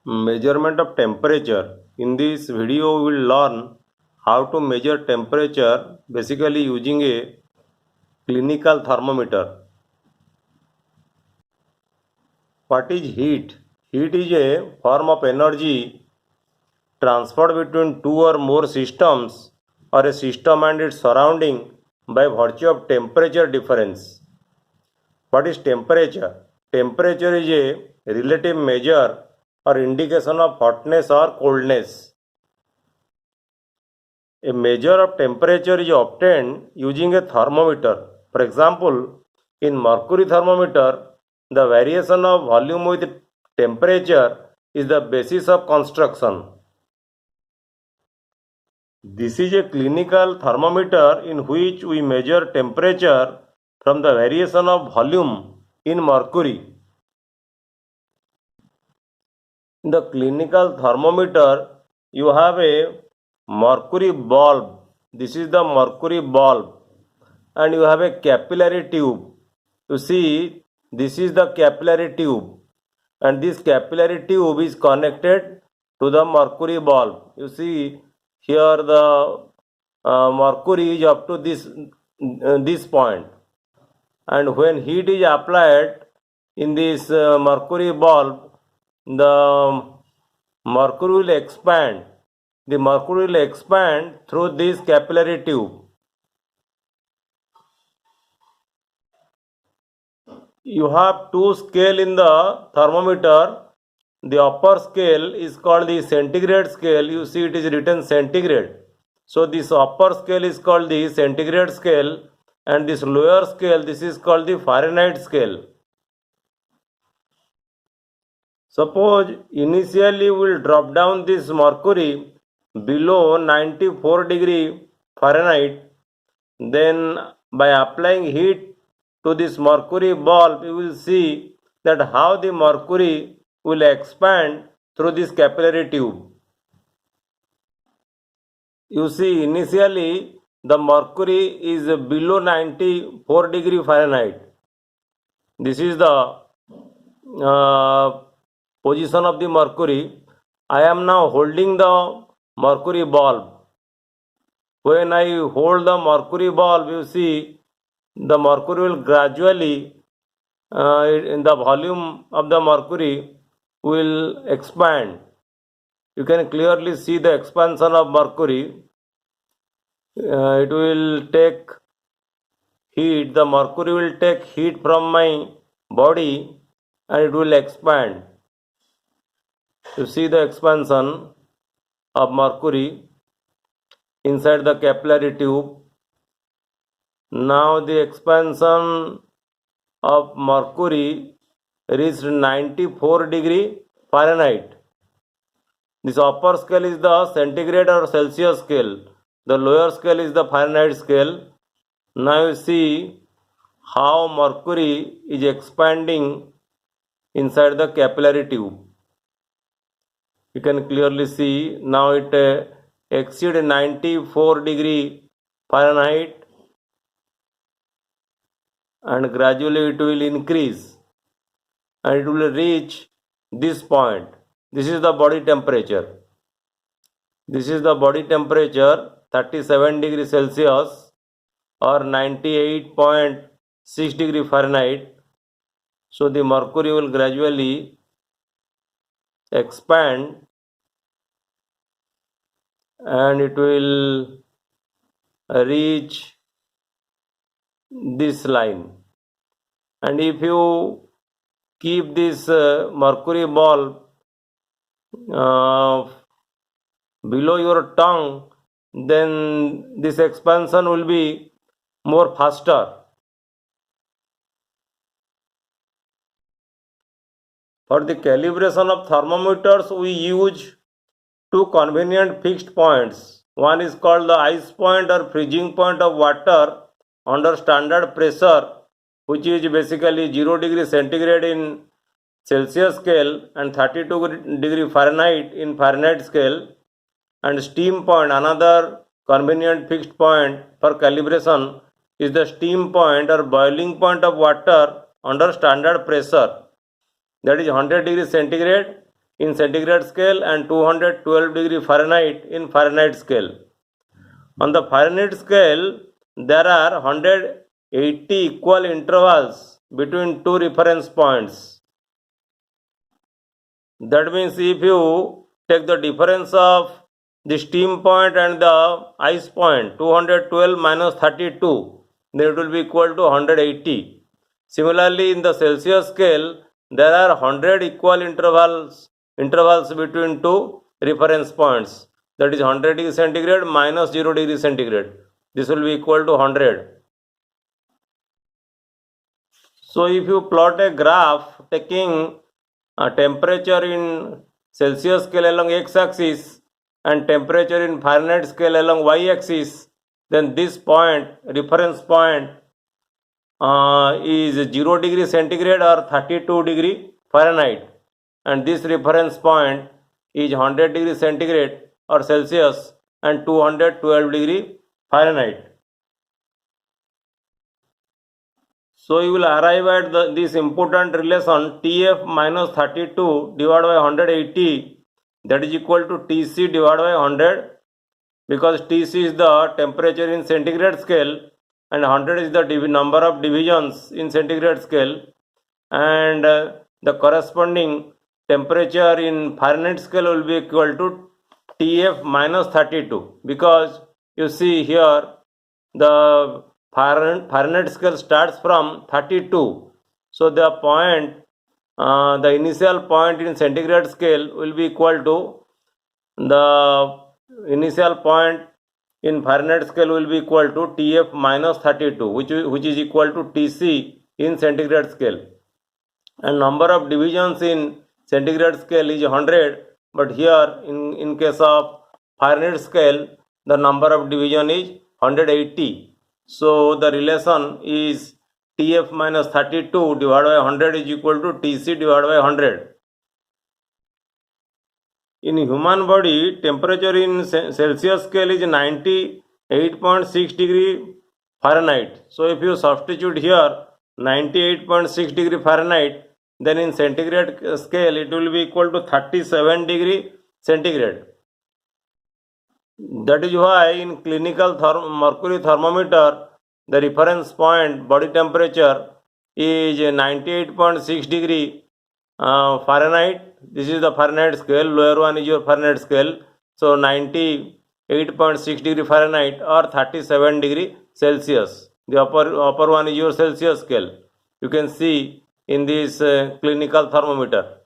Measurement of temperature. In this video we will learn how to measure temperature basically using a clinical thermometer. What is heat? Heat is a form of energy transferred between two or more systems or a system and its surrounding by virtue of temperature difference. What is temperature? Temperature is a relative measure or indication of hotness or coldness. A measure of temperature is obtained using a thermometer. For example, in mercury thermometer, the variation of volume with temperature is the basis of construction. This is a clinical thermometer in which we measure temperature from the variation of volume in mercury. In the clinical thermometer, you have a mercury bulb. This is the mercury bulb, and you have a capillary tube. You see, this is the capillary tube, and this capillary tube is connected to the mercury bulb. You see here the mercury is up to this point, and when heat is applied in this mercury bulb, the mercury will expand. The mercury will expand through this capillary tube. You have two scale in the thermometer. The upper scale is called the centigrade scale. You see it is written centigrade. So this upper scale is called the centigrade scale, and this lower scale, this is called the Fahrenheit scale. Suppose initially we will drop down this mercury below 94 degree Fahrenheit. Then by applying heat to this mercury bulb, you will see that how the mercury will expand through this capillary tube. You see, initially the mercury is below 94 degree Fahrenheit. This is the position of the mercury. I am now holding the mercury bulb. When I hold the mercury bulb, you see the mercury will gradually, in the volume of the mercury will expand. You can clearly see the expansion of mercury. It will take heat. The mercury will take heat from my body and it will expand. You see the expansion of mercury inside the capillary tube. Now the expansion of mercury reached 94 degree Fahrenheit. This upper scale is the centigrade or Celsius scale. The lower scale is the Fahrenheit scale. Now you see how mercury is expanding inside the capillary tube. You can clearly see now it exceeds 94 degree Fahrenheit, and gradually it will increase and it will reach this point. This is the body temperature. This is the body temperature, 37 degree Celsius or 98.6 degree Fahrenheit. So the mercury will gradually expand and it will reach this line. And if you keep this mercury bulb below your tongue, then this expansion will be more faster. For the calibration of thermometers, we use two convenient fixed points. One is called the ice point or freezing point of water under standard pressure, which is basically 0 degree centigrade in Celsius scale and 32 degree Fahrenheit in Fahrenheit scale, and steam point, another convenient fixed point for calibration, is the steam point or boiling point of water under standard pressure, that is 100 degree centigrade in centigrade scale and 212 degree Fahrenheit in Fahrenheit scale. On the Fahrenheit scale, there are 180 equal intervals between two reference points. That means if you take the difference of the steam point and the ice point, 212 minus 32, then it will be equal to 180. Similarly, in the Celsius scale, there are 100 equal intervals between two reference points. That is 100 degree centigrade minus 0 degree centigrade. This will be equal to 100. So if you plot a graph taking temperature in Celsius scale along x-axis and temperature in Fahrenheit scale along y-axis, then this point, reference point, is 0 degree centigrade or 32 degree Fahrenheit, and this reference point is 100 degree centigrade or Celsius and 212 degree Fahrenheit. So you will arrive at this important relation Tf minus 32 divided by 180, that is equal to Tc divided by 100, because Tc is the temperature in centigrade scale and 100 is the number of divisions in centigrade scale, and the corresponding temperature in Fahrenheit scale will be equal to Tf minus 32, because you see here the Fahrenheit scale starts from 32. So the point, the initial point in centigrade scale will be equal to the initial point in Fahrenheit scale will be equal to Tf minus 32, which is equal to Tc in centigrade scale. And number of divisions in centigrade scale is 100, but here in case of Fahrenheit scale, the number of division is 180. So the relation is Tf minus 32 divided by 100 is equal to Tc divided by 100. In human body, temperature in Celsius scale is 98.6 degree Fahrenheit. So if you substitute here 98.6 degree Fahrenheit, then in centigrade scale it will be equal to 37 degree centigrade. That is why in clinical mercury thermometer, the reference point body temperature is 98.6 degree Fahrenheit. This is the Fahrenheit scale, lower one is your Fahrenheit scale. So 98.6 degree Fahrenheit or 37 degree Celsius. The upper one is your Celsius scale. You can see in this clinical thermometer.